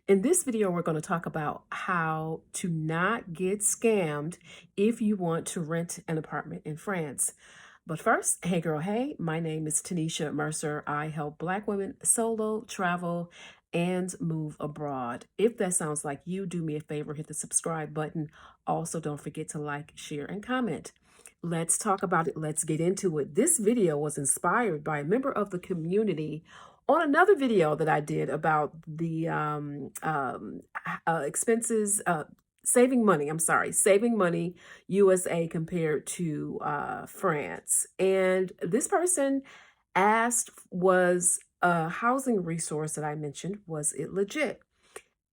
In this video, we're going to talk about how to not get scammed if you want to rent an apartment in France. But first, hey girl, hey, my name is Tanisha Mercer. I help Black women solo, travel, and move abroad. If that sounds like you, do me a favor, hit the subscribe button. Also, don't forget to like, share, and comment. Let's talk about it. Let's get into it. This video was inspired by a member of the community on another video that I did about the expenses, saving money. I'm sorry, saving money USA compared to France. And this person asked, was a housing resource that I mentioned, was it legit?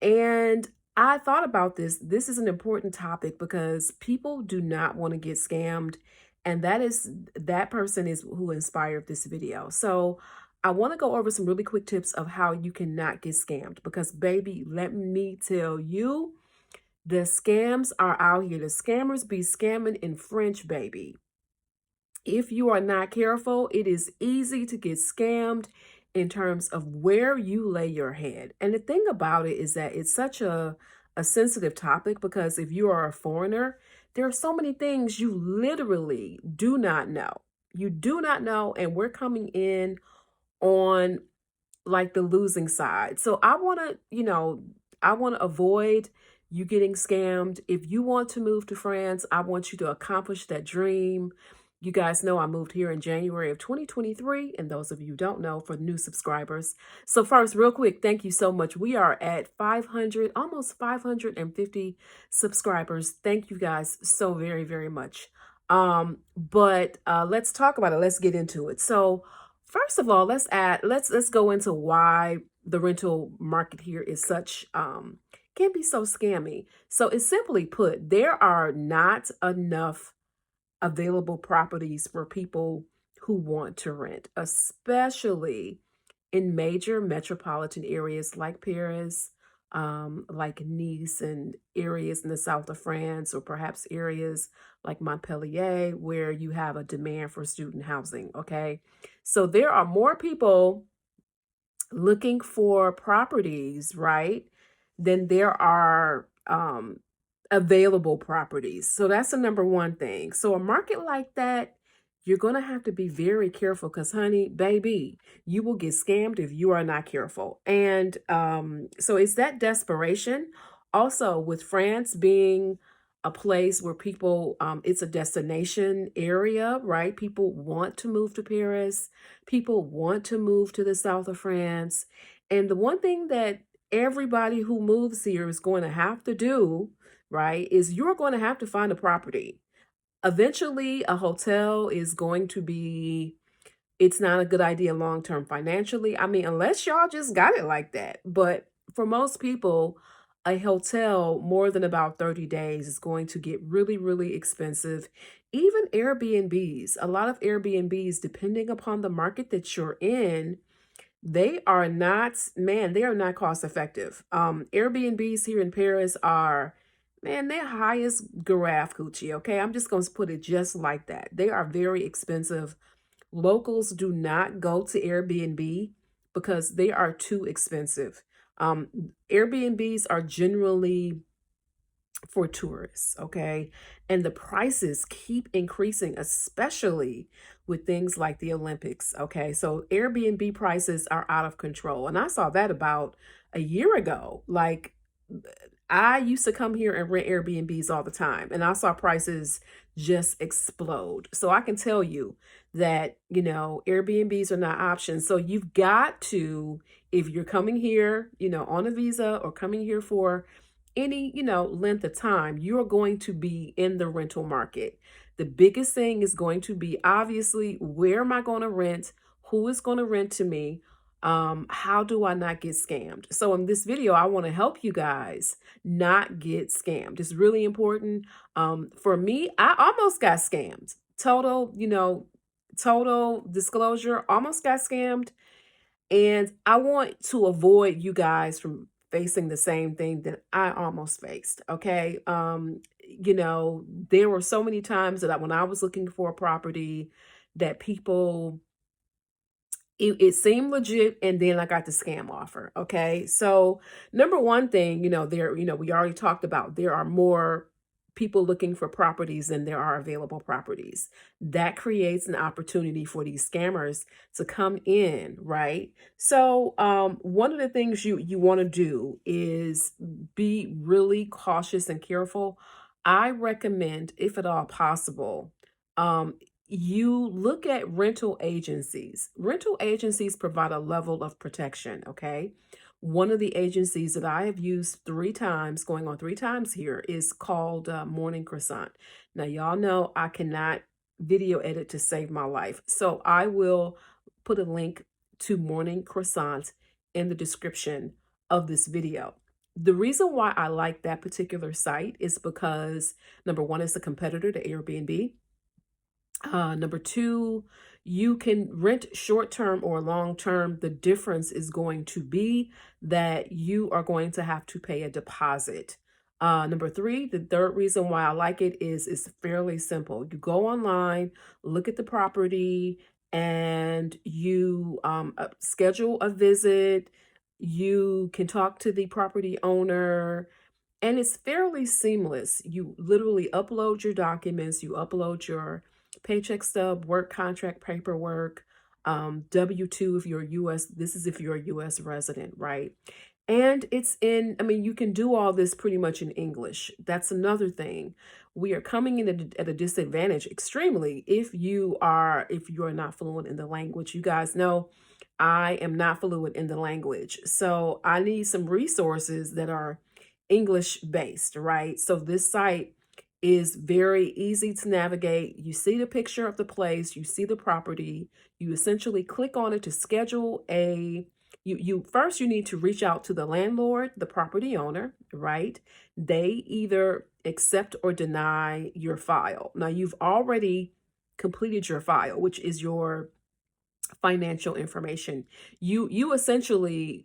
And I thought about this. This is an important topic because people do not want to get scammed. And that person is who inspired this video. So I want to go over some really quick tips of how you cannot get scammed because, baby, let me tell you, the scams are out here. The scammers be scamming in French, baby. If you are not careful, it is easy to get scammed in terms of where you lay your head. And the thing about it is that it's such a sensitive topic because if you are a foreigner, there are so many things you literally do not know. You do not know, and we're coming in on like the losing side. So I want to avoid you getting scammed. If you want to move to France, I want you to accomplish that dream. You guys know I moved here in January of 2023, and those of you who don't know, for new subscribers. So first, real quick, thank you so much. We are at 500, almost 550 subscribers. Thank you guys so very, very much. But let's talk about it. Let's get into it. So first of all, let's go into why the rental market here is such can be so scammy. So it's simply put, there are not enough available properties for people who want to rent, especially in major metropolitan areas like Paris, like Nice, and areas in the south of France, or perhaps areas like Montpellier, where you have a demand for student housing. Okay. So there are more people looking for properties, right, than there are available properties. So that's the number one thing. So a market like that, you're going to have to be very careful because, honey, baby, you will get scammed if you are not careful. And so it's that desperation. Also, with France being a place where people, it's a destination area, right? People want to move to Paris. People want to move to the south of France. And the one thing that everybody who moves here is going to have to do, right, is you're going to have to find a property. Eventually, a hotel is going to be, it's not a good idea long term financially. I mean, unless y'all just got it like that. But for most people, a hotel more than about 30 days is going to get really, really expensive. Even Airbnbs, a lot of Airbnbs, depending upon the market that you're in, they are not, man, they are not cost effective. Airbnbs here in Paris are, man, they're high as giraffe coochie, okay? I'm just going to put it just like that. They are very expensive. Locals do not go to Airbnb because they are too expensive. Airbnbs are generally for tourists, okay? And the prices keep increasing, especially with things like the Olympics, okay? So Airbnb prices are out of control. And I saw that about a year ago. Like, I used to come here and rent Airbnbs all the time, and I saw prices just explode. So I can tell you that, Airbnbs are not options. So you've got to, if you're coming here, on a visa or coming here for any, length of time, you're going to be in the rental market. The biggest thing is going to be, obviously, where am I going to rent? Who is going to rent to me? How do I not get scammed? So in this video, I want to help you guys not get scammed. It's really important. For me, I almost got scammed. Total disclosure, almost got scammed. And I want to avoid you guys from facing the same thing that I almost faced. Okay. There were so many times that when I was looking for a property that people it seemed legit, and then I got the scam offer. Okay. So number one thing, we already talked about, there are more people looking for properties than there are available properties. That creates an opportunity for these scammers to come in, right? So one of the things you want to do is be really cautious and careful. I recommend, if at all possible, um, you look at rental agencies. Rental agencies provide a level of protection, okay? One of the agencies that I have used 3 times, going on 3 times here, is called Morning Croissant. Now, y'all know I cannot video edit to save my life. So I will put a link to Morning Croissant in the description of this video. The reason why I like that particular site is because number one, it's a competitor to Airbnb. Number two, you can rent short term or long term. The difference is going to be that you are going to have to pay a deposit. Number three, the third reason why I like it is it's fairly simple. You go online, look at the property, and you schedule a visit. You can talk to the property owner, and it's fairly seamless. You literally upload your documents, you upload your paycheck stub, work contract paperwork, W-2 if you're US, this is if you're a US resident, right? And you can do all this pretty much in English. That's another thing. We are coming in at a disadvantage extremely if you're not fluent in the language. You guys know I am not fluent in the language. So I need some resources that are English based, right? So this site is very easy to navigate. You see the picture of the place, you see the property, you essentially click on it to schedule you first you need to reach out to the landlord, the property owner, right? They either accept or deny your file. Now you've already completed your file, which is your financial information. You essentially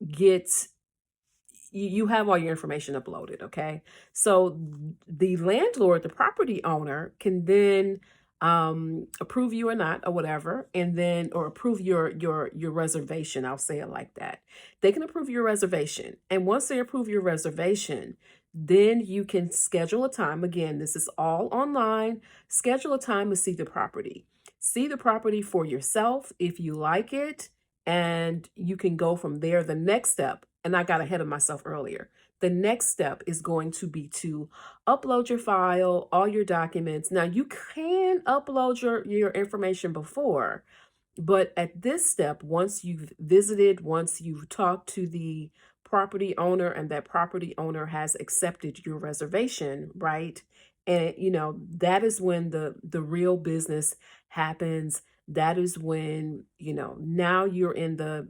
get you have all your information uploaded, okay? So the landlord, the property owner, can then approve you or not or whatever, and then or approve your reservation. I'll say it like that. They can approve your reservation, and once they approve your reservation, then you can schedule a time. Again, this is all online. Schedule a time to see the property. See the property for yourself if you like it, and you can go from there. The next step, and I got ahead of myself earlier, the next step is going to be to upload your file, all your documents. Now you can upload your information before, but at this step, once you've visited, once you've talked to the property owner and that property owner has accepted your reservation, right? And that is when the real business happens. That is when, now you're in the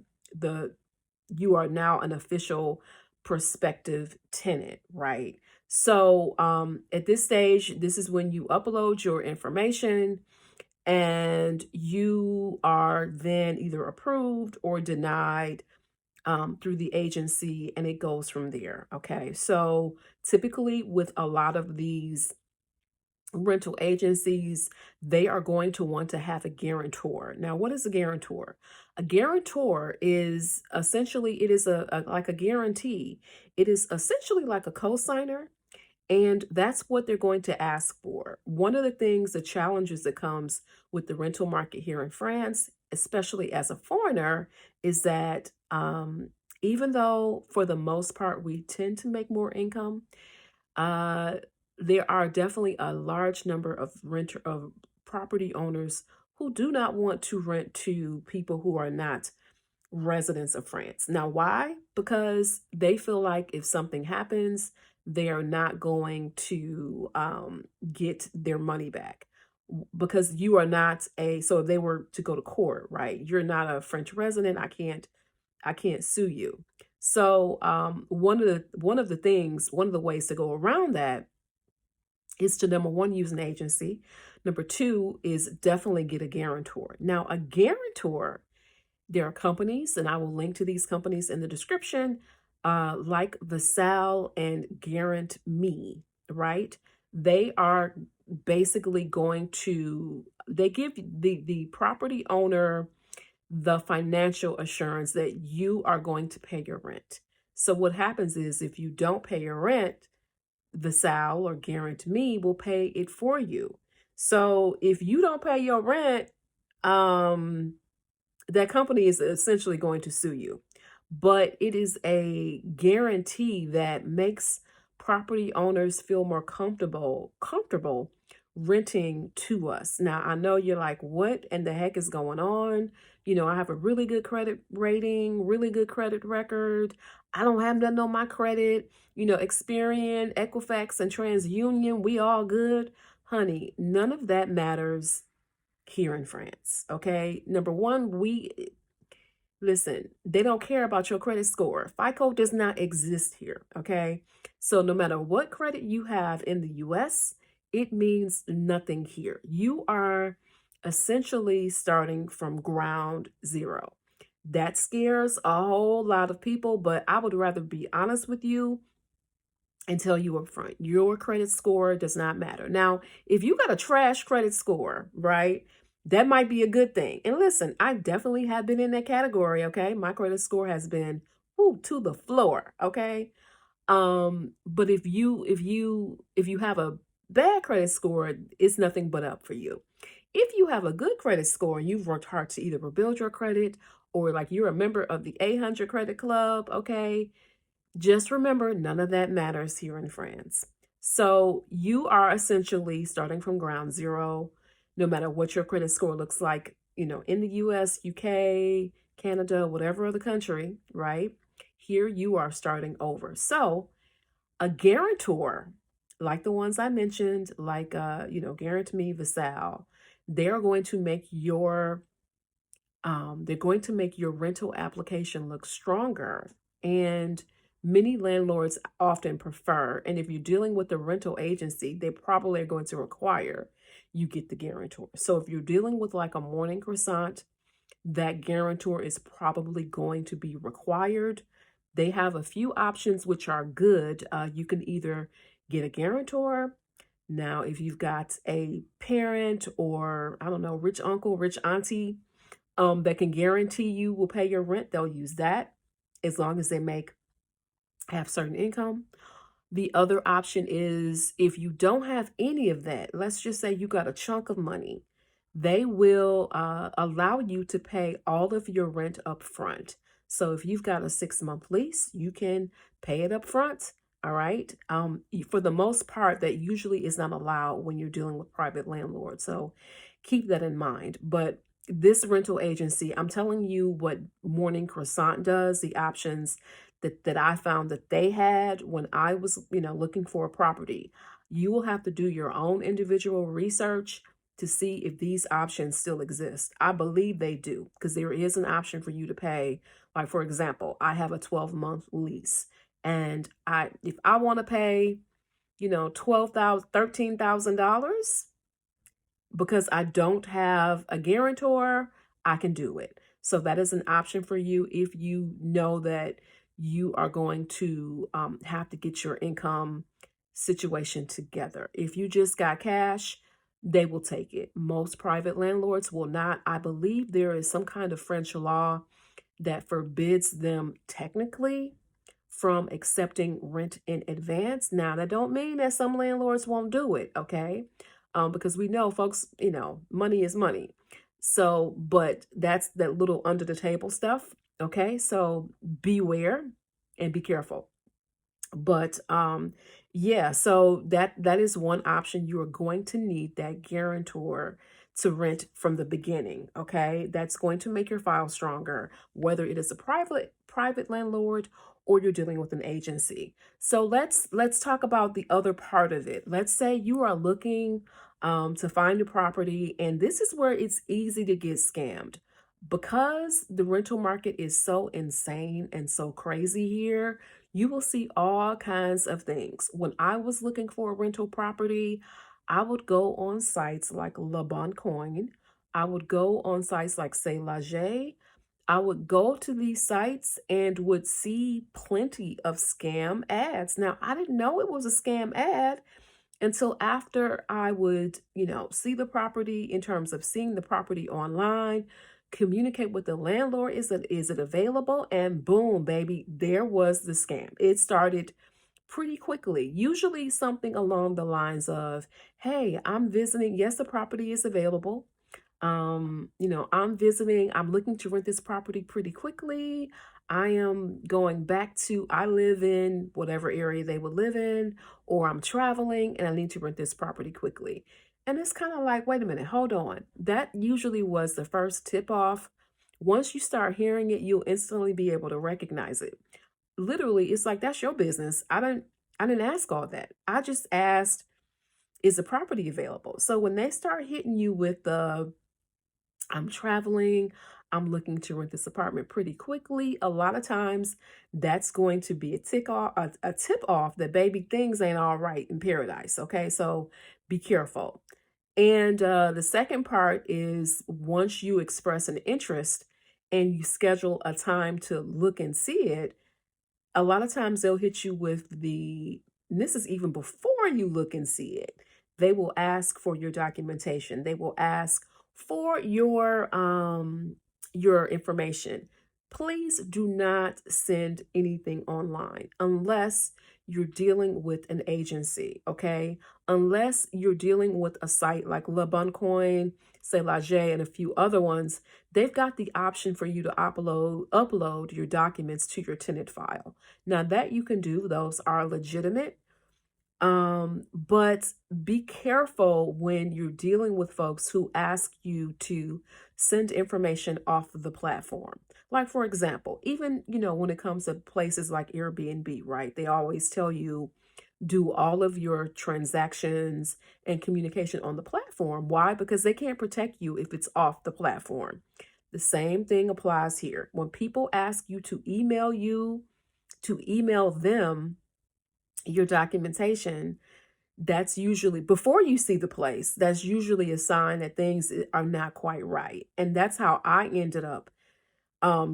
you are now an official prospective tenant, right? So at this stage, this is when you upload your information, and you are then either approved or denied through the agency, and it goes from there. Okay. So typically with a lot of these rental agencies, they are going to want to have a guarantor. Now, what is a guarantor? A guarantor is essentially, it is like a guarantee. It is essentially like a cosigner, and that's what they're going to ask for. One of the things, the challenges that comes with the rental market here in France, especially as a foreigner, is that even though for the most part we tend to make more income, uh, there are definitely a large number of property owners who do not want to rent to people who are not residents of France. Now, why? Because they feel like if something happens, they are not going to get their money back because you are not so if they were to go to court, right? You're not a French resident. I can't sue you. So one of the ways to go around that is to, number one, use an agency. Number two is definitely get a guarantor. Now, a guarantor, there are companies, and I will link to these companies in the description, like Vassal and Guarant Me, right? They are basically they give the property owner the financial assurance that you are going to pay your rent. So what happens is if you don't pay your rent, Vasal or Guarantee Me will pay it for you. So if you don't pay your rent, um, that company is essentially going to sue you. But it is a guarantee that makes property owners feel more comfortable renting to us. Now, I know you're like, what in the heck is going on? I have a really good credit rating, really good credit record. I don't have nothing on my credit. Experian, Equifax, and TransUnion, we all good. Honey, none of that matters here in France. Okay. Number one, listen, they don't care about your credit score. FICO does not exist here. Okay. So no matter what credit you have in the US, it means nothing here. You are essentially starting from ground zero. That scares a whole lot of people, but I would rather be honest with you and tell you up front, your credit score does not matter. Now, if you got a trash credit score, right, that might be a good thing. And listen, I definitely have been in that category, okay? My credit score has been to the floor, okay? But if you have a bad credit score, it's nothing but up for you. If you have a good credit score and you've worked hard to either rebuild your credit or like you're a member of the 800 credit club, okay? Just remember, none of that matters here in France. So you are essentially starting from ground zero, no matter what your credit score looks like, in the US, UK, Canada, whatever other country, right? Here you are starting over. So a guarantor, like the ones I mentioned, like, Guarantee Me, Vasal, they're going to make your rental application look stronger. And many landlords often prefer, and if you're dealing with a rental agency, they probably are going to require you get the guarantor. So if you're dealing with like a Morning Croissant, that guarantor is probably going to be required. They have a few options which are good. You can either get a guarantor. Now, if you've got a parent or, I don't know, rich uncle, rich auntie, that can guarantee you will pay your rent, they'll use that as long as they have certain income. The other option is if you don't have any of that, let's just say you got a chunk of money, they will allow you to pay all of your rent up front. So if you've got a 6-month lease, you can pay it up front. All right. For the most part, that usually is not allowed when you're dealing with private landlords. So keep that in mind. But this rental agency, I'm telling you what Morning Croissant does, the options that I found that they had when I was, looking for a property. You will have to do your own individual research to see if these options still exist. I believe they do because there is an option for you to pay. Like, for example, I have a 12-month lease and if I want to pay, $13,000 because I don't have a guarantor, I can do it. So that is an option for you if you know that you are going to have to get your income situation together. If you just got cash, they will take it. Most private landlords will not. I believe there is some kind of French law that forbids them technically from accepting rent in advance. Now, that don't mean that some landlords won't do it, okay? Because we know folks, money is money. So, but that's that little under the table stuff, okay? So beware and be careful. But yeah, so that is one option. You are going to need that guarantor to rent from the beginning, okay? That's going to make your file stronger, whether it is a private landlord or you're dealing with an agency. So let's talk about the other part of it. Let's say you are looking to find a property, and this is where it's easy to get scammed. Because the rental market is so insane and so crazy here, you will see all kinds of things. When I was looking for a rental property, I would go on sites like Le Bon Coin. I would go on sites like Say Lager. I would go to these sites and would see plenty of scam ads. Now, I didn't know it was a scam ad until after I would, see the property in terms of seeing the property online, communicate with the landlord. Is it available? And boom, baby, there was the scam. It started pretty quickly. Usually something along the lines of, hey, I'm visiting. Yes, the property is available. I'm visiting, I'm looking to rent this property pretty quickly. I am going back to, I live in whatever area they would live in, or I'm traveling and I need to rent this property quickly. And it's kind of like, wait a minute, hold on. That usually was the first tip off. Once you start hearing it, you'll instantly be able to recognize it. Literally, it's like, that's your business. I didn't ask all that. I just asked, is the property available? So when they start hitting you with the, I'm traveling, I'm looking to rent this apartment pretty quickly, a lot of times that's going to be a tick off, a tip off that baby, things ain't all right in paradise. Okay, so be careful. And the second part is, once you express an interest and you schedule a time to look and see it, a lot of times they'll hit you with and this is even before you look and see it. They will ask for your documentation. They will ask for your information. Please do not send anything online unless you're dealing with an agency, okay? Unless you're dealing with a site like Le Bon Coin, Selager, and a few other ones, they've got the option for you to upload your documents to your tenant file. Now that you can do, those are legitimate. But be careful when you're dealing with folks who ask you to send information off of the platform. Like, for example, even, when it comes to places like Airbnb, right? They always tell you, do all of your transactions and communication on the platform. Why? Because they can't protect you if it's off the platform. The same thing applies here. When people ask you, to email them your documentation, that's usually before you see the place. That's usually a sign that things are not quite right. And that's how I ended up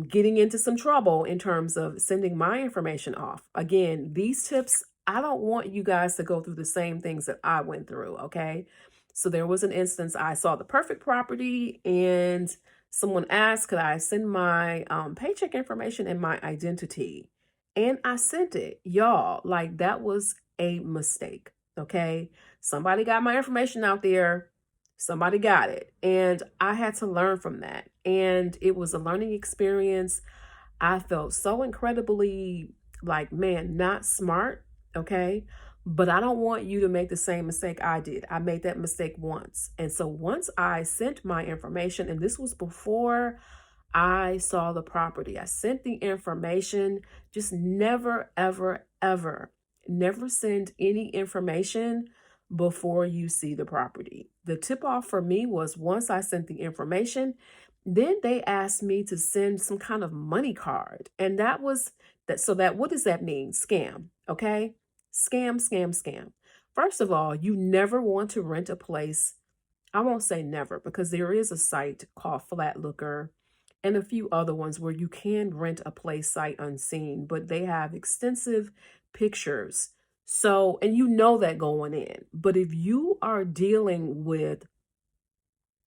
getting into some trouble in terms of sending my information off. Again, these tips, I don't want you guys to go through the same things that I went through, okay? So there was an instance, I saw the perfect property and someone asked, could I send my paycheck information and my identity? And I sent it. Y'all, like, that was a mistake, okay? Somebody got my information out there. Somebody got it. And I had to learn from that. And it was a learning experience. I felt so incredibly like, man, not smart. Okay. But I don't want you to make the same mistake I did. I made that mistake once. And so once I sent my information, and this was before I saw the property, I sent the information. Just never, ever, ever, never send any information before you see the property. The tip off for me was, once I sent the information, then they asked me to send some kind of money card. And that was that. So that, what does that mean? Scam. Okay. Scam, scam, scam. First of all, you never want to rent a place. I won't say never, because there is a site called Flatlooker and a few other ones where you can rent a place sight unseen, but they have extensive pictures. So, and you know that going in. But if you are dealing with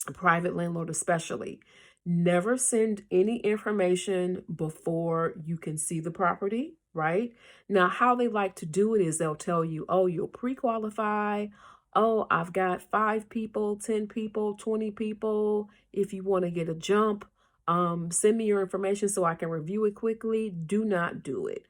a private landlord, especially, never send any information before you can see the property, right? Now, how they like to do it is they'll tell you, oh, you'll pre-qualify. Oh, I've got 5 people, 10 people, 20 people. If you want to get a jump, send me your information so I can review it quickly. Do not do it.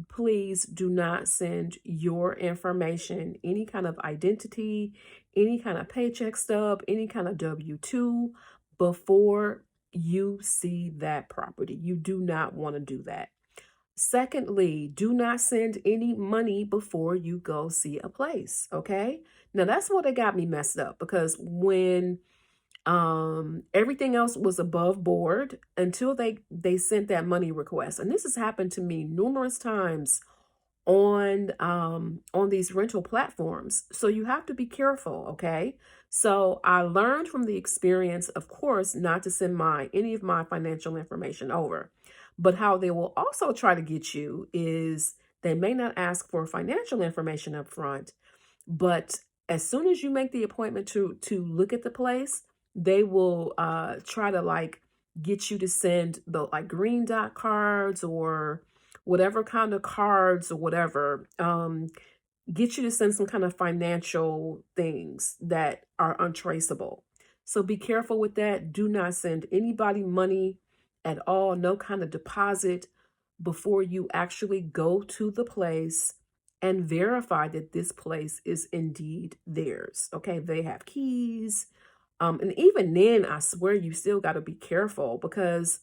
Please do not send your information, any kind of identity, any kind of paycheck stub, any kind of W-2 before you see that property. You do not want to do that. Secondly, do not send any money before you go see a place. Okay. Now that's what got me messed up, because when everything else was above board until they sent that money request. And this has happened to me numerous times on these rental platforms. So you have to be careful, okay? So I learned from the experience, of course, not to send any of my financial information over. But how they will also try to get you is, they may not ask for financial information up front, but as soon as you make the appointment to look at the place, they will try to, like, get you to send the like green dot cards or whatever kind of cards or whatever, get you to send some kind of financial things that are untraceable. So be careful with that. Do not send anybody money at all, no kind of deposit before you actually go to the place and verify that this place is indeed theirs. Okay, they have keys. And even then, I swear you still got to be careful because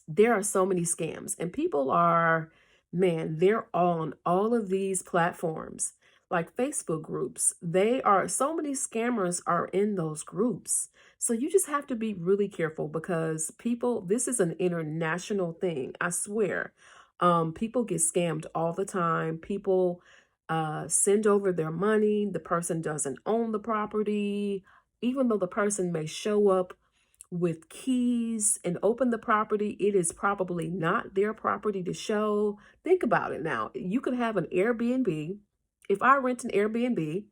there are so many scams and people are, man, they're on all of these platforms like Facebook groups. They are, so many scammers are in those groups. So you just have to be really careful because people, this is an international thing. I swear. People get scammed all the time. People send over their money. The person doesn't own the property, even though the person may show up with keys and open the property, it is probably not their property to show. Think about it now. You could have an Airbnb. If I rent an Airbnb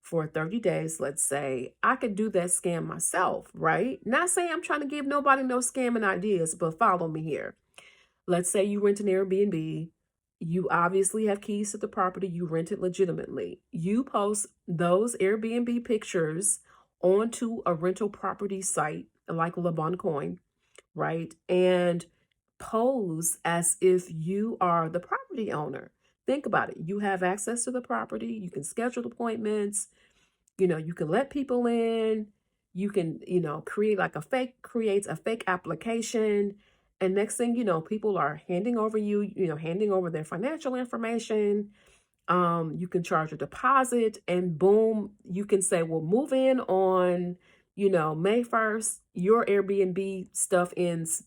for 30 days, let's say, I could do that scam myself, right? Not saying I'm trying to give nobody no scamming ideas, but follow me here. Let's say you rent an Airbnb. You obviously have keys to the property. You rent it legitimately. You post those Airbnb pictures onto a rental property site like Le Bon Coin, right? And pose as if you are the property owner. Think about it. You have access to the property. You can schedule appointments. You can let people in. You can, creates a fake application. And next thing you know, people are handing over their financial information. You can charge a deposit and boom, you can say, well, move in on, May 1st, your Airbnb stuff ends,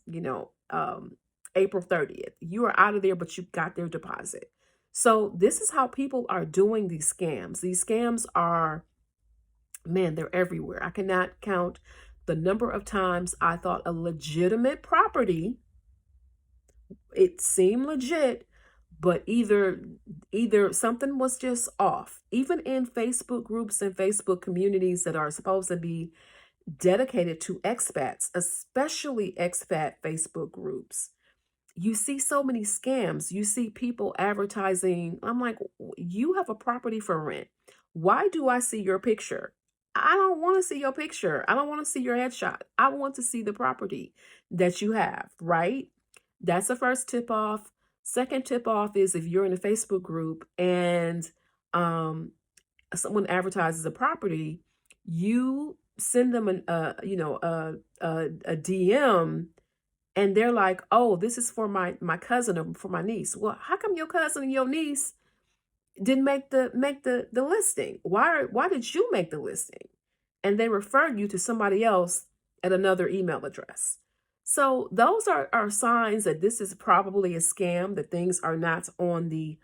April 30th. You are out of there, but you got their deposit. So this is how people are doing these scams. These scams are, man, they're everywhere. I cannot count the number of times I thought a legitimate property, it seemed legit, but either something was just off. Even in Facebook groups and Facebook communities that are supposed to be dedicated to expats, especially expat Facebook groups, you see so many scams. You see people advertising. I'm like, you have a property for rent. Why do I see your picture? I don't want to see your picture. I don't want to see your headshot. I want to see the property that you have, right? That's the first tip off. Second tip off is if you're in a Facebook group and someone advertises a property, you send them a DM and they're like, oh, this is for my cousin or for my niece. Well, how come your cousin and your niece didn't make the listing? Why did you make the listing? And they referred you to somebody else at another email address. So those are signs that this is probably a scam, that things are not on the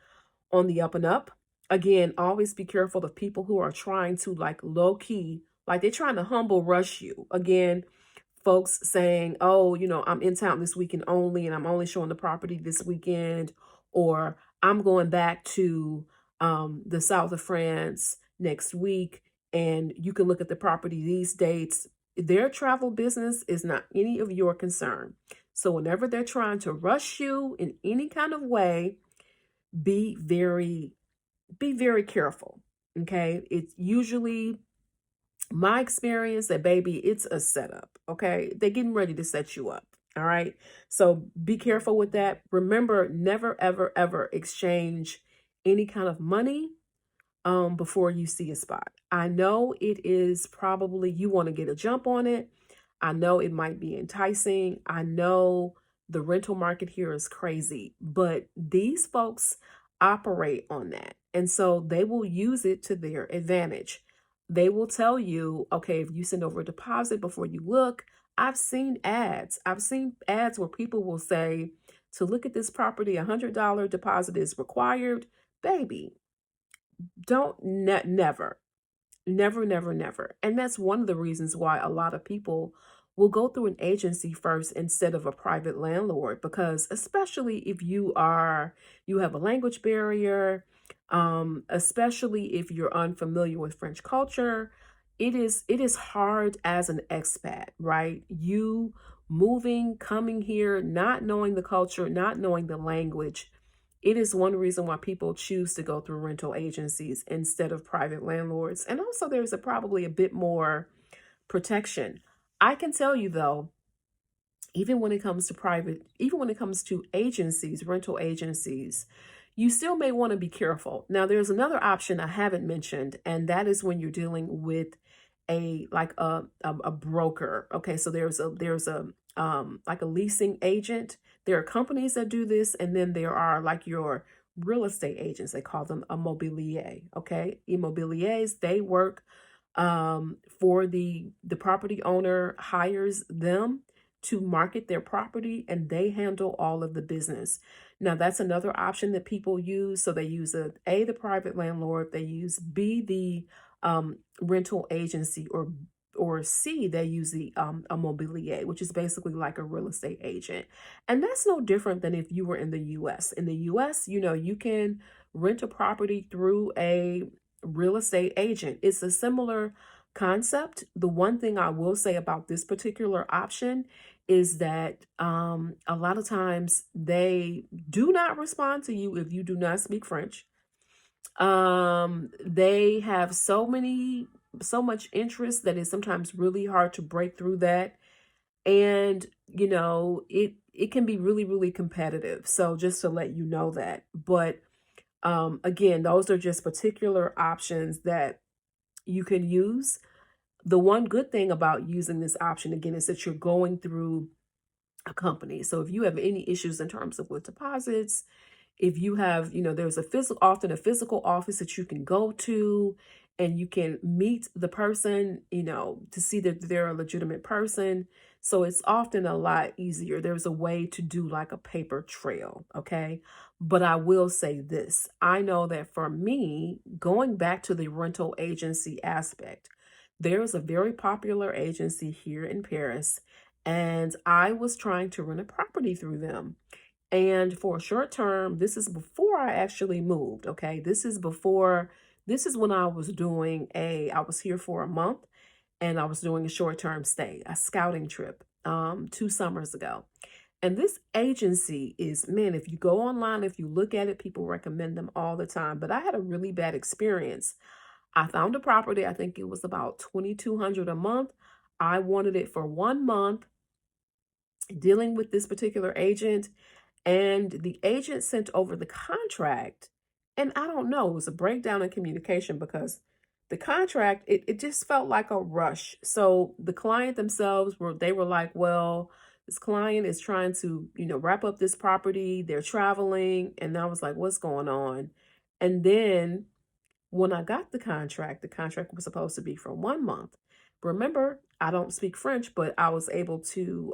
up and up. Again, always be careful of people who are trying to like low key, like they're trying to humble rush you. Again, folks saying, oh, I'm in town this weekend only, and I'm only showing the property this weekend, or I'm going back to the south of France next week, and you can look at the property these dates. Their travel business is not any of your concern. So whenever they're trying to rush you in any kind of way, be very careful. Okay. It's usually my experience that, baby, it's a setup. Okay. They're getting ready to set you up. All right. So be careful with that. Remember, never, ever, ever exchange any kind of money before you see a spot. I know it is probably, you want to get a jump on it. I know it might be enticing. I know the rental market here is crazy, but these folks operate on that. And so they will use it to their advantage. They will tell you, okay, if you send over a deposit before you look, I've seen ads. I've seen ads where people will say, to look at this property, $100 deposit is required. Baby, never. Never, never, never. And that's one of the reasons why a lot of people will go through an agency first instead of a private landlord, because especially if you have a language barrier, especially if you're unfamiliar with French culture, it is hard as an expat, right? You moving, coming here, not knowing the culture, not knowing the language. It is one reason why people choose to go through rental agencies instead of private landlords. And also, there's probably a bit more protection. I can tell you though, even when it comes to even when it comes to agencies, rental agencies, you still may want to be careful. Now, there's another option I haven't mentioned, and that is when you're dealing with a broker. Okay, so there's a like a leasing agent. There are companies that do this, and then there are like your real estate agents. They call them immobilier. Okay, immobiliers, they work for the property owner hires them to market their property, and they handle all of the business. Now, that's another option that people use. So they use the private landlord, they use B, the rental agency, or C, they use the immobilier, which is basically like a real estate agent. And that's no different than if you were in the US. In the US, you can rent a property through a real estate agent. It's a similar concept. The one thing I will say about this particular option is that a lot of times they do not respond to you if you do not speak French. They have so much interest that it's sometimes really hard to break through that. And it can be really, really competitive. So just to let you know that. But again, those are just particular options that you can use. The one good thing about using this option, again, is that you're going through a company. So if you have any issues in terms of with deposits, if you have, there's often a physical office that you can go to, and you can meet the person, to see that they're a legitimate person. So it's often a lot easier. There's a way to do like a paper trail. Okay. But I will say this. I know that for me, going back to the rental agency aspect, there's a very popular agency here in Paris, and I was trying to rent a property through them. And for a short term, this is before I actually moved. Okay. This is when I was I was here for a month, and I was doing a short term stay, a scouting trip, 2 summers ago. And this agency is, man, if you go online, if you look at it, people recommend them all the time. But I had a really bad experience. I found a property. I think it was about 2,200 a month. I wanted it for 1 month, dealing with this particular agent, and the agent sent over the contract. And I don't know, it was a breakdown in communication, because the contract, it just felt like a rush. So the client themselves were like, well, this client is trying to, wrap up this property. They're traveling. And I was like, what's going on? And then when I got the contract was supposed to be for 1 month. Remember, I don't speak French, but I was able to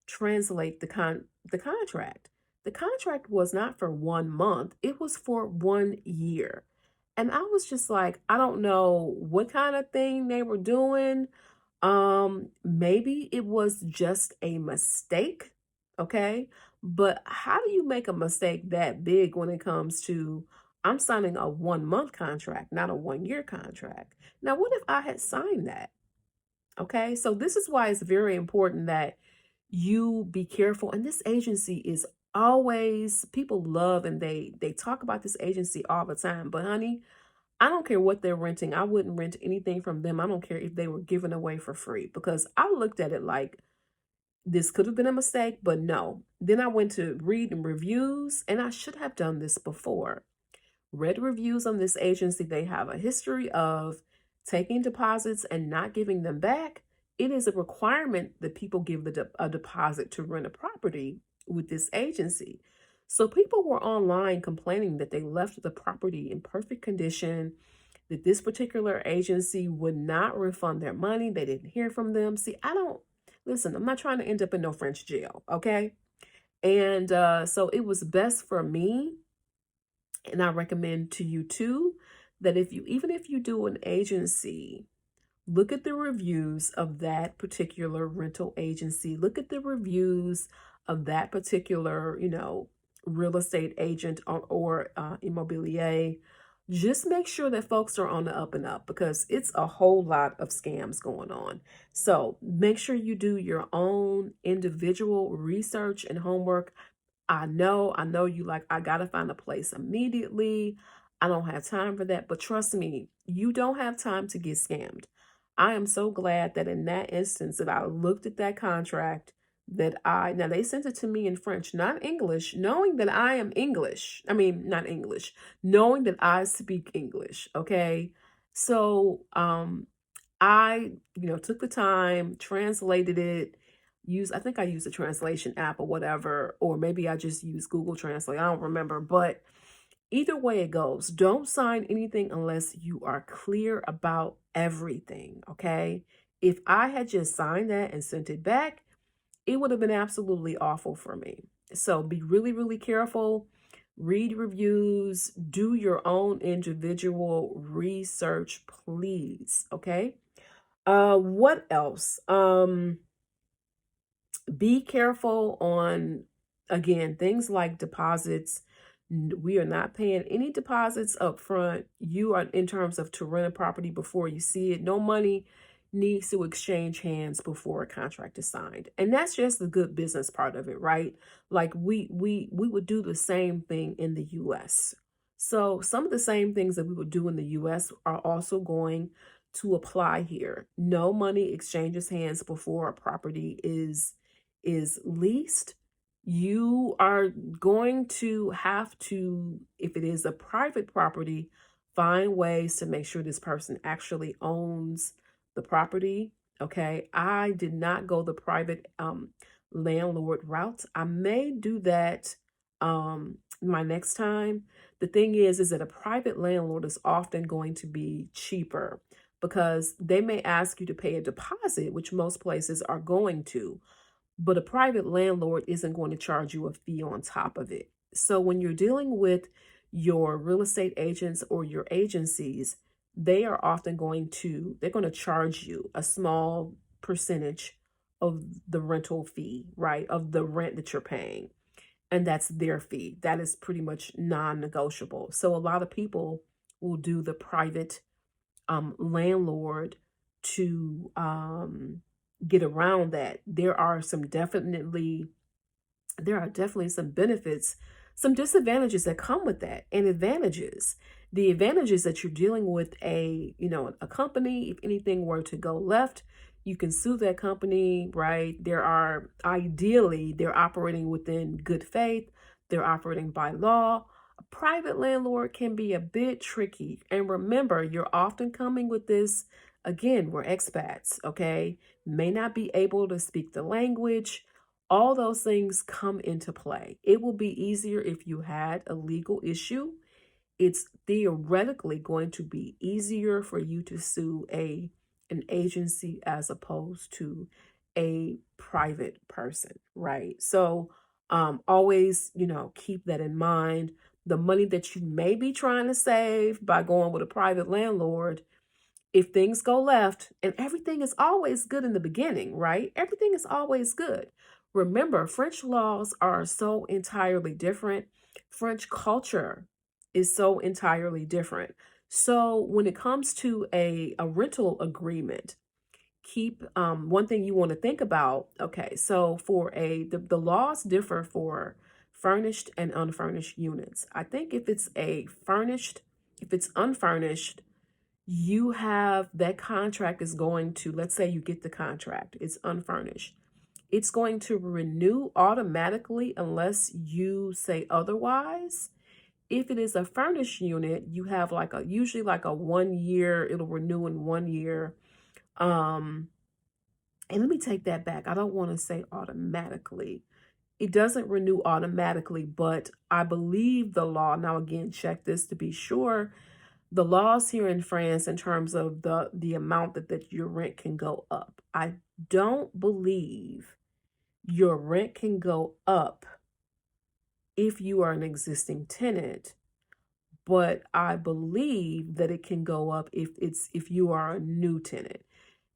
translate the contract. The contract was not for 1 month, it was for 1 year. And I was just like, I don't know what kind of thing they were doing. Maybe it was just a mistake. Okay. But how do you make a mistake that big when it comes to, I'm signing a 1 month contract, not a 1 year contract? Now, what if I had signed that? Okay. So this is why it's very important that you be careful. And this agency is always, people love, and they talk about this agency all the time. But honey, I don't care what they're renting. I wouldn't rent anything from them. I don't care if they were given away for free, because I looked at it like this could have been a mistake, but no. Then I went to read reviews, and I should have done this before. Read reviews on this agency. They have a history of taking deposits and not giving them back. It is a requirement that people give a deposit to rent a property with this agency. So people were online complaining that they left the property in perfect condition, that this particular agency would not refund their money. They didn't hear from them. See, listen, I'm not trying to end up in no French jail. Okay. And so it was best for me, and I recommend to you too, that even if you do an agency, look at the reviews of that particular rental agency. Look at the reviews of that particular, real estate agent or immobilier. just make sure that folks are on the up and up because it's a whole lot of scams going on. So make sure you do your own individual research and homework. I know you like, I gotta find a place immediately. I don't have time for that. But trust me, you don't have time to get scammed. I am so glad that in that instance that I looked at that contract that now they sent it to me in French, not English, knowing that I am English. I mean, not English, knowing that I speak English. Okay. So I, took the time, translated it, I think I used a translation app or whatever, or maybe I just used Google Translate. I don't remember, but either way it goes, don't sign anything unless you are clear about everything, okay? If I had just signed that and sent it back, it would have been absolutely awful for me. So be really, really careful. Read reviews, do your own individual research, please, okay? What else? Be careful on, again, things like deposits. We are not paying any deposits up front. You are, in terms of to rent a property before you see it. No money needs to exchange hands before a contract is signed. And that's just the good business part of it, right? Like we would do the same thing in the US. So some of the same things that we would do in the US are also going to apply here. No money exchanges hands before a property is leased. You are going to have to, if it is a private property, find ways to make sure this person actually owns the property. Okay. I did not go the private landlord route. I may do that my next time. The thing is that a private landlord is often going to be cheaper because they may ask you to pay a deposit, which most places are going to, but a private landlord isn't going to charge you a fee on top of it. So when you're dealing with your real estate agents or your agencies, they are often they're going to charge you a small percentage of the rental fee, right? Of the rent that you're paying. And that's their fee. That is pretty much non-negotiable. So a lot of people will do the private landlord to get around that. There are definitely some benefits, some disadvantages that come with that, and advantages. The advantages that you're dealing with a company. If anything were to go left, you can sue that company, right? They're operating within good faith. They're operating by law. A private landlord can be a bit tricky. And remember, you're often coming with this, again, we're expats, okay? May not be able to speak the language. All those things come into play. It will be easier if you had a legal issue. It's theoretically going to be easier for you to sue an agency as opposed to a private person, right? So always, keep that in mind. The money that you may be trying to save by going with a private landlord, if things go left, and everything is always good in the beginning, right? Everything is always good. Remember, French laws are so entirely different. French culture is so entirely different. So when it comes to a rental agreement, keep one thing you want to think about. Okay, so for the laws differ for furnished and unfurnished units. I think if it's unfurnished, you have that contract is going to, let's say you get the contract, it's unfurnished. It's going to renew automatically unless you say otherwise. If it is a furnished unit, you have usually like a 1 year, it'll renew in 1 year. And let me take that back. I don't want to say automatically. It doesn't renew automatically, but I believe the law, now again, check this to be sure. The laws here in France in terms of the amount that your rent can go up. I don't believe your rent can go up if you are an existing tenant, but I believe that it can go up if you are a new tenant.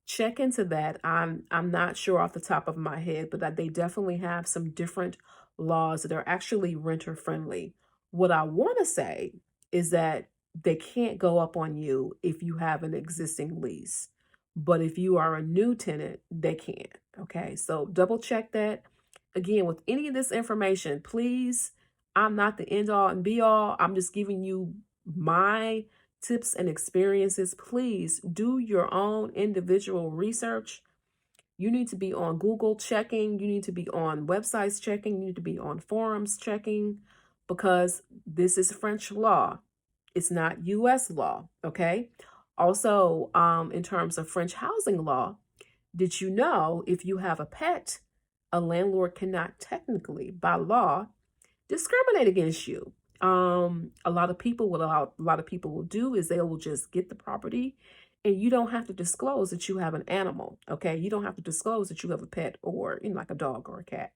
Check into that. I'm not sure off the top of my head, but they definitely have some different laws that are actually renter friendly. What I want to say is that they can't go up on you if you have an existing lease. But if you are a new tenant, they can. Okay, so double check that. Again, with any of this information, please, I'm not the end all and be all. I'm just giving you my tips and experiences. Please do your own individual research. You need to be on Google checking. You need to be on websites checking. You need to be on forums checking, because this is French law. It's not US law. Okay. Also, in terms of French housing law, did you know if you have a pet, a landlord cannot technically, by law, discriminate against you? A lot of people will do is they will just get the property, and you don't have to disclose that you have an animal. Okay, you don't have to disclose that you have a pet, or like a dog or a cat.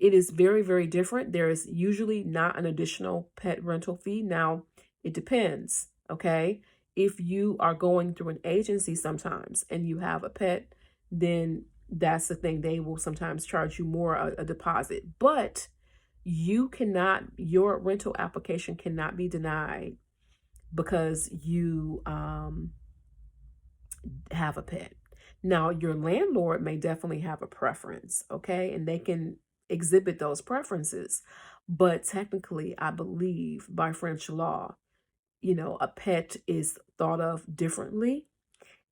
It is very, very different. There is usually not an additional pet rental fee. Now, it depends. Okay, if you are going through an agency sometimes and you have a pet, then that's the thing. They will sometimes charge you more, a deposit, but your rental application cannot be denied because you have a pet. Now, your landlord may definitely have a preference, okay? And they can exhibit those preferences. But technically, I believe by French law, a pet is thought of differently.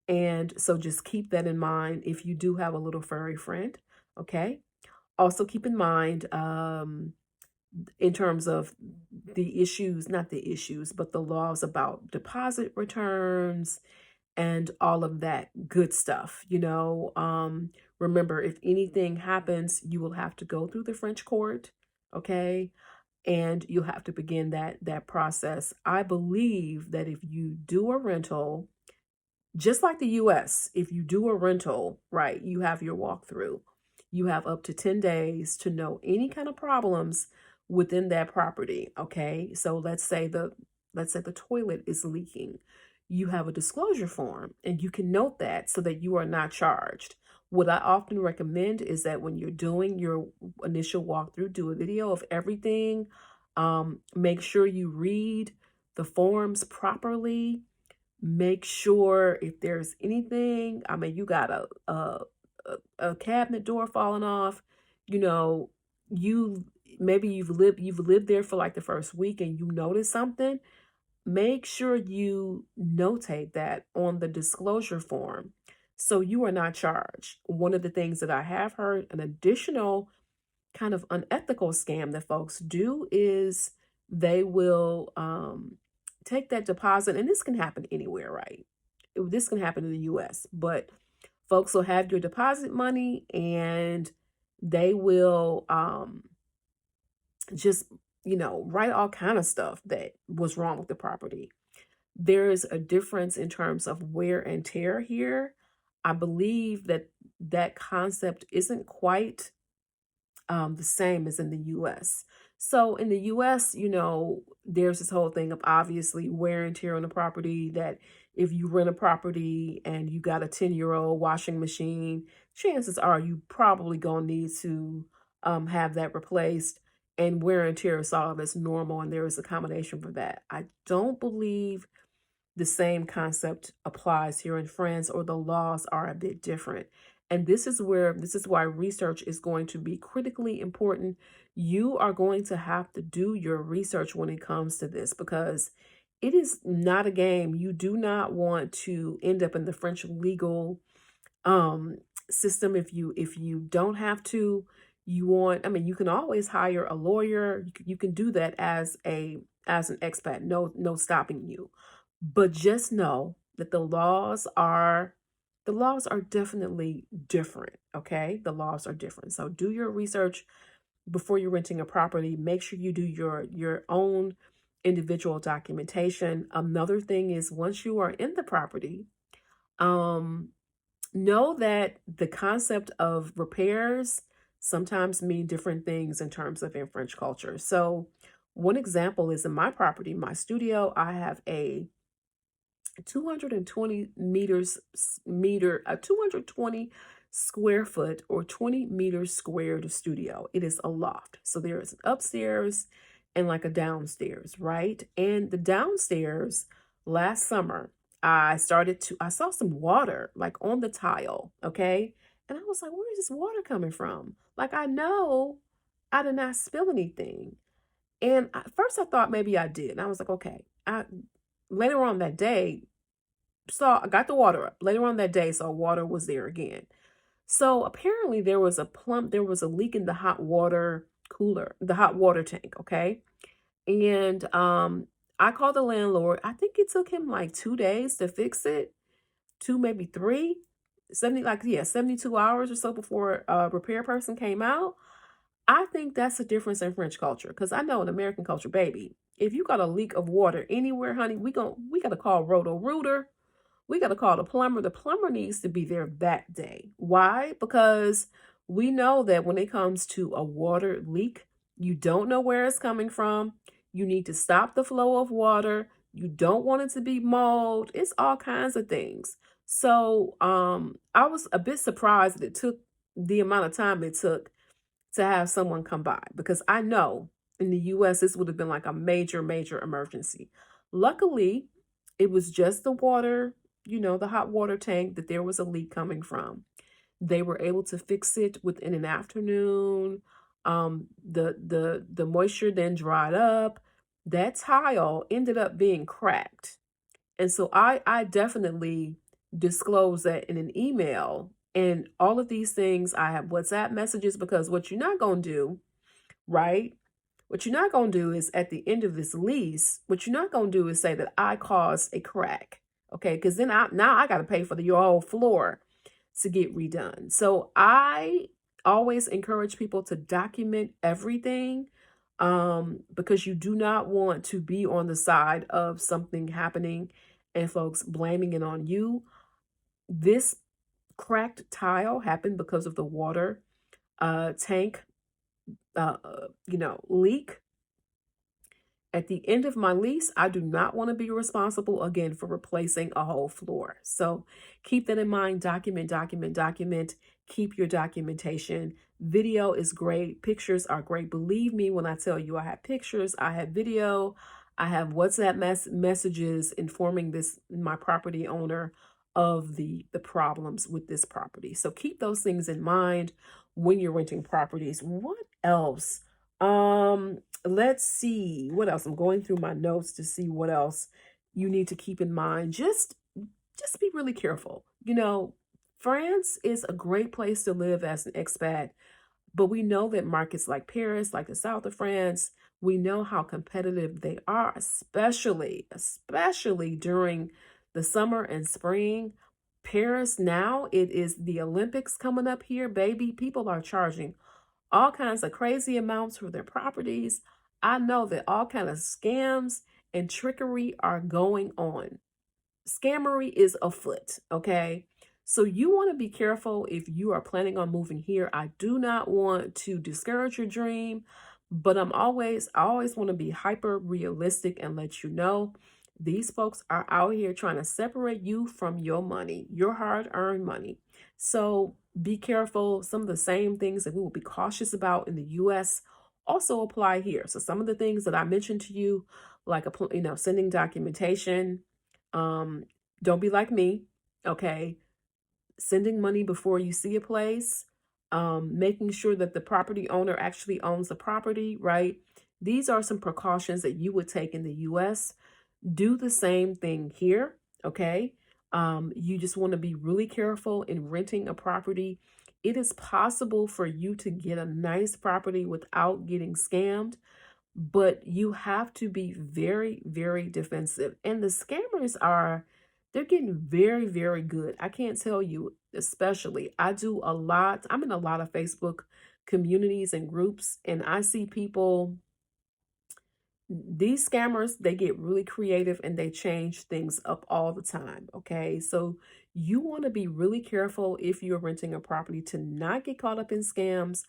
And so just keep that in mind if you do have a little furry friend, okay? Also keep in mind, in terms of the issues, not the issues, but the laws about deposit returns and all of that good stuff. Remember, if anything happens, you will have to go through the French court, okay? And you'll have to begin that process. I believe that if you do a rental, just like the US, if you do a rental, right, you have your walkthrough. You have up to 10 days to know any kind of problems within that property, okay? So let's say the toilet is leaking. You have a disclosure form, and you can note that so that you are not charged. What I often recommend is that when you're doing your initial walkthrough, do a video of everything. Make sure you read the forms properly. Make sure if there's anything, I mean, you got a cabinet door falling off, you know, you maybe you've lived there for like the first week and you notice something. Make sure you notate that on the disclosure form so you are not charged. One of the things that I have heard, an additional kind of unethical scam that folks do, is they will take that deposit, and this can happen anywhere, right? This can happen in the US, but folks will have your deposit money and they will just, write all kind of stuff that was wrong with the property. There is a difference in terms of wear and tear here. I believe that concept isn't quite the same as in the US. So in the US, there's this whole thing of obviously wear and tear on the property, that if you rent a property and you got a 10-year-old washing machine, chances are you probably gonna need to have that replaced. And wear and tear is all that's normal, and there is accommodation for that. I don't believe the same concept applies here in France, or the laws are a bit different. And this is why research is going to be critically important. You are going to have to do your research when it comes to this, because it is not a game. You do not want to end up in the French legal um system if you don't have to. I mean, you can always hire a lawyer. You can do that as an expat. No stopping you. But just know that the laws are definitely different, okay? The laws are different. So do your research before you're renting a property. Make sure you do your own individual documentation. Another thing is, once you are in the property, um know that the concept of repairs sometimes mean different things in terms of in French culture. So one example is, in my property, my studio, I have a 220 a 220 square foot, or 20 meters squared studio. It is a loft. So there is an upstairs, and like a downstairs, right? And the downstairs last summer, I saw some water like on the tile, okay? And I was like, where is this water coming from? Like, I know I did not spill anything. And at first I thought maybe I did. And I was like, okay. Later on that day, I got the water up. Later on that day, saw water was there again. So apparently there was a leak in the hot water cooler, the hot water tank, okay? And I called the landlord. I think it took him like 2 days to fix it, two, maybe three, 72 hours or so before a repair person came out. I think that's a difference in French culture because I know in American culture, baby, if you got a leak of water anywhere, honey, we gotta call Roto Rooter. We got to call the plumber. The plumber needs to be there that day. Why? Because we know that when it comes to a water leak, you don't know where it's coming from. You need to stop the flow of water. You don't want it to be mold. It's all kinds of things. So I was a bit surprised that it took the amount of time it took to have someone come by because I know in the US this would have been like a major, major emergency. Luckily, it was just the water, the hot water tank that there was a leak coming from. They were able to fix it within an afternoon. The moisture then dried up. That tile ended up being cracked. And so I definitely disclose that in an email. And all of these things, I have WhatsApp messages because what you're not going to do, right? What you're not going to do is at the end of this lease, what you're not going to do is say that I caused a crack. Okay. Because then now I got to pay for your whole floor to get redone. So I always encourage people to document everything because you do not want to be on the side of something happening and folks blaming it on you. This cracked tile happened because of the water tank, leak. At the end of my lease, I do not want to be responsible again for replacing a whole floor. So keep that in mind. Document, document, document. Keep your documentation. Video is great. Pictures are great. Believe me when I tell you I have pictures, I have video, I have WhatsApp messages informing my property owner of the problems with this property. So keep those things in mind when you're renting properties. What else? Let's see what else. I'm going through my notes to see what else you need to keep in mind. Just be really careful. France is a great place to live as an expat, but we know that markets like Paris, like the south of France, we know how competitive they are, especially during the summer and spring. Paris now, it is the Olympics coming up here, baby. People are charging all kinds of crazy amounts for their properties. I know that all kinds of scams and trickery are going on. Scammery is afoot, okay? So you want to be careful if you are planning on moving here. I do not want to discourage your dream, but I always want to be hyper realistic and let you know these folks are out here trying to separate you from your money, your hard-earned money. So be careful. Some of the same things that we will be cautious about in the US also apply here. So some of the things that I mentioned to you, like sending documentation, don't be like me, okay? Sending money before you see a place, making sure that the property owner actually owns the property, right? These are some precautions that you would take in the US. Do the same thing here, okay? You just want to be really careful in renting a property. It is possible for you to get a nice property without getting scammed, but you have to be very, very defensive. And the scammers they're getting very, very good. I can't tell you, especially, I'm in a lot of Facebook communities and groups, and I see people, these scammers, they get really creative and they change things up all the time. Okay. So you want to be really careful if you're renting a property to not get caught up in scams.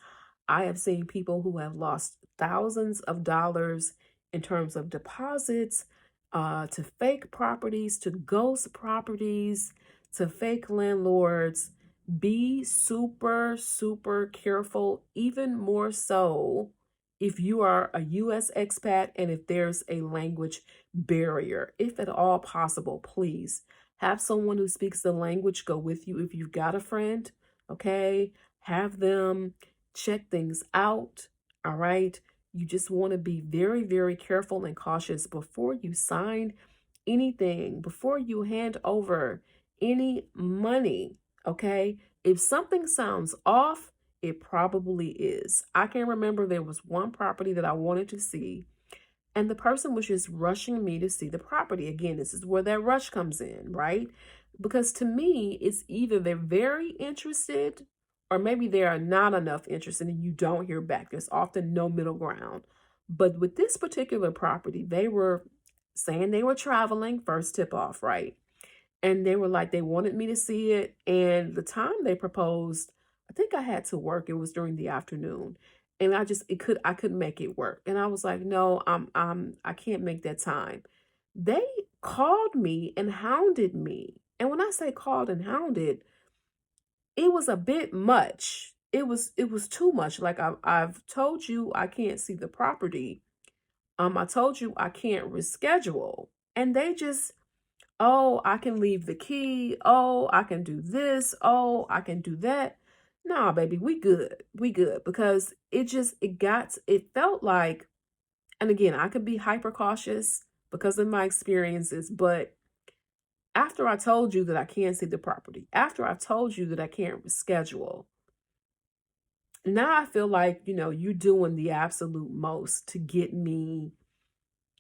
I have seen people who have lost thousands of dollars in terms of deposits, to fake properties, to ghost properties, to fake landlords. Be super, super careful, even more so if you are a U.S. expat and if there's a language barrier, if at all possible, please have someone who speaks the language go with you. If you've got a friend, okay, have them check things out. All right. You just want to be very, very careful and cautious before you sign anything, before you hand over any money. Okay. If something sounds off, it probably is. I can remember there was one property that I wanted to see, and the person was just rushing me to see the property. Again, this is where that rush comes in, right? Because to me, it's either they're very interested or maybe they are not enough interested and you don't hear back. There's often no middle ground. But with this particular property, they were saying they were traveling, first tip off, right? And they were like, they wanted me to see it. And the time they proposed, I think I had to work. It was during the afternoon. And I couldn't make it work. And I was like, no, I can't make that time. They called me and hounded me. And when I say called and hounded, it was a bit much. It was too much. Like I've told you I can't see the property. I told you I can't reschedule. And they just, oh, I can leave the key. Oh, I can do this. Oh, I can do that. Nah, baby, we good. We good. Because it felt like, and again, I could be hyper cautious because of my experiences, but after I told you that I can't see the property, after I told you that I can't reschedule, now I feel like, you're doing the absolute most to get me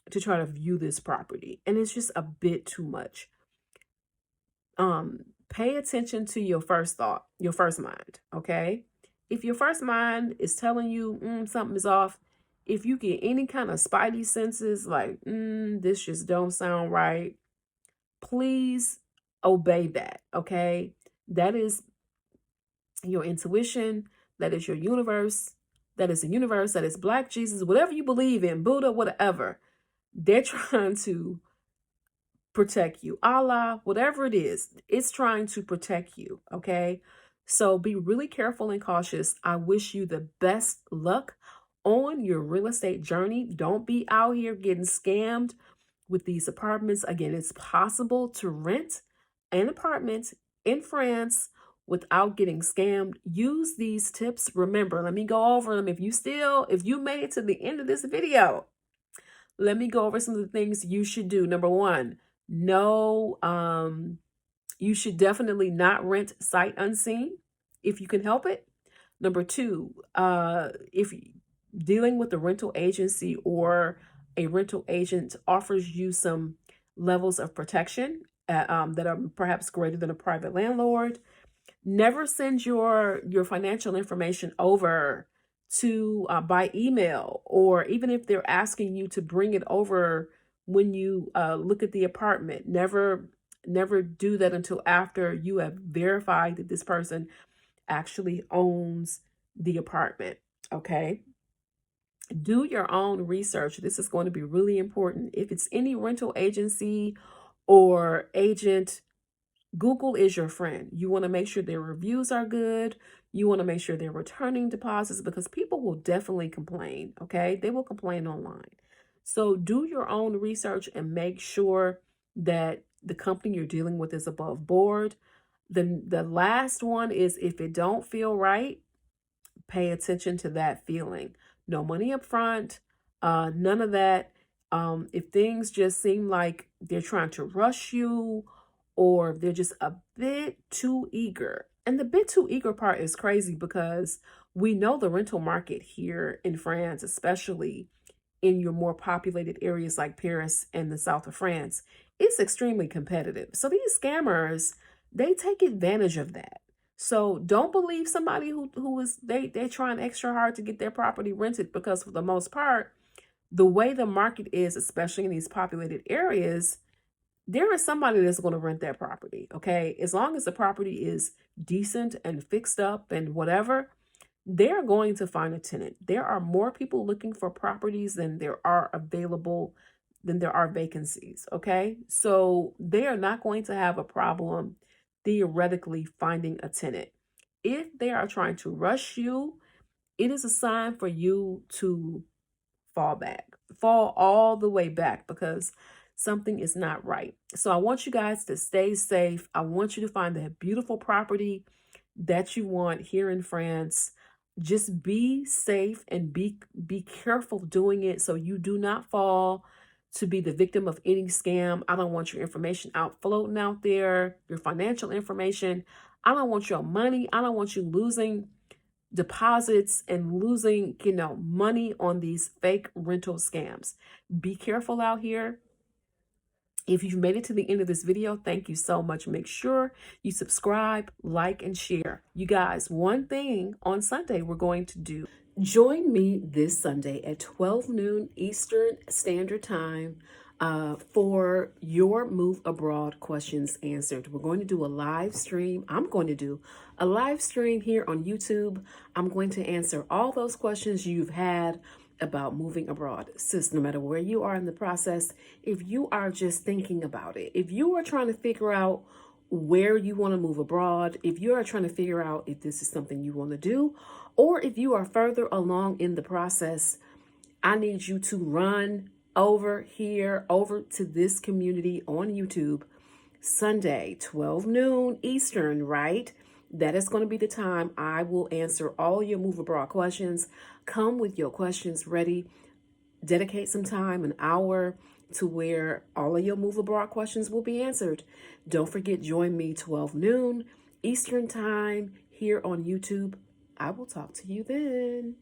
to try to view this property. And it's just a bit too much. Pay attention to your first thought, your first mind, okay? If your first mind is telling you something is off, if you get any kind of spidey senses like this just don't sound right, please obey that, okay? That is your intuition, that is your universe, that is the universe, that is Black Jesus, whatever you believe in, Buddha, whatever. They're trying to protect you. Allah, whatever it is, it's trying to protect you. Okay. So be really careful and cautious. I wish you the best luck on your real estate journey. Don't be out here getting scammed with these apartments. Again, it's possible to rent an apartment in France without getting scammed. Use these tips. Remember, let me go over them. If you made it to the end of this video, let me go over some of the things you should do. Number one, no, you should definitely not rent sight unseen if you can help it. Number two, if dealing with a rental agency or a rental agent offers you some levels of protection that are perhaps greater than a private landlord, never send your financial information over to by email, or even if they're asking you to bring it over when you look at the apartment. Never do that until after you have verified that this person actually owns the apartment. Okay. Do your own research. This is going to be really important. If it's any rental agency or agent, Google is your friend. You want to make sure their reviews are good. You want to make sure they're returning deposits, because people will definitely complain. Okay. They will complain online. So do your own research and make sure that the company you're dealing with is above board. The last one is, if it don't feel right, pay attention to that feeling. No money up front, none of that. If things just seem like they're trying to rush you, or they're just a bit too eager. And the bit too eager part is crazy, because we know the rental market here in France, especially in your more populated areas like Paris and the south of France, it's extremely competitive. So these scammers, they take advantage of that. So don't believe somebody who is they're trying extra hard to get their property rented, because for the most part, the way the market is, especially in these populated areas, there is somebody that's going to rent that property. Okay. As long as the property is decent and fixed up and whatever, they're going to find a tenant. There are more people looking for properties than there are vacancies. Okay. So they are not going to have a problem theoretically finding a tenant. If they are trying to rush you, it is a sign for you to fall all the way back, because something is not right. So I want you guys to stay safe. I want you to find that beautiful property that you want here in France. Just be safe and be careful doing it, so you do not fall to be the victim of any scam. I don't want your information out floating out there, your financial information. I don't want your money. I don't want you losing deposits and losing, money on these fake rental scams. Be careful out here. If you've made it to the end of this video, thank you so much. Make sure you subscribe, like, and share. You guys, one thing on Sunday we're going to do. Join me this Sunday at 12 noon Eastern Standard Time for your Move Abroad questions answered. We're going to do a live stream. I'm going to do a live stream here on YouTube. I'm going to answer all those questions you've had about moving abroad. Sis, no matter where you are in the process, if you are just thinking about it, if you are trying to figure out where you want to move abroad, if you are trying to figure out if this is something you want to do, or if you are further along in the process, I need you to run over to this community on YouTube Sunday, 12 noon Eastern, right? That is going to be the time I will answer all your Move Abroad questions. Come with your questions ready. Dedicate some time, an hour, to where all of your Move Abroad questions will be answered. Don't forget, join me 12 noon Eastern Time here on YouTube. I will talk to you then.